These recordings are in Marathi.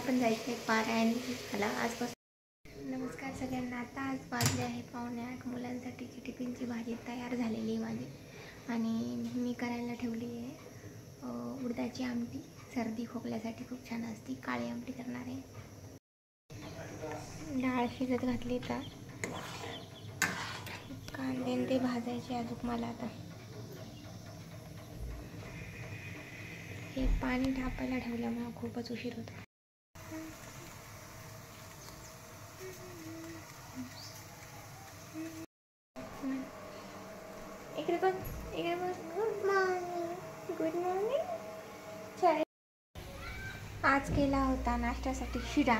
पण जायचं आहे पारायण झाला आजपासून। नमस्कार सगळ्यांना। आता आज वाजले आहे 7:45। मुलांसाठीची टिफिनची भाजी तयार झालेली आहे माझी आणि मी करायला ठेवली आहे उडदाची आमटी। सर्दी खोकल्यासाठी खूप छान असते। काळी आमटी करणार आहे। डाळ शिजत घातली तर कांदे ते भाजायचे अजून मला। आता हे पाणी तापायला ठेवल्यामुळे खूपच उशीर होतो। इकडे बघ, इकडे बघ। Good morning, good morning. आज केला होता नाश्त्यासाठी शिरा,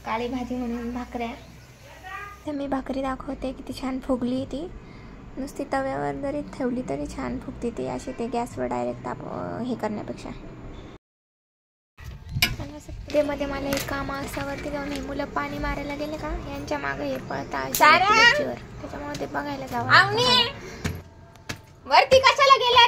काळी भाजी म्हणून भाकऱ्या। तर मी भाकरी दाखवते किती छान फुगली ती। नुसती तव्यावर जरी ठेवली तरी छान फुगते ती, अशी ते गॅसवर डायरेक्ट हे करण्यापेक्षा। ते मध्ये मला एक काम असावरती जाऊन हे मुलं पाणी मारायला गेले का यांच्या मागे हे पळतात त्याच्यामुळे ते बघायला जावं। वरती कशाला गेला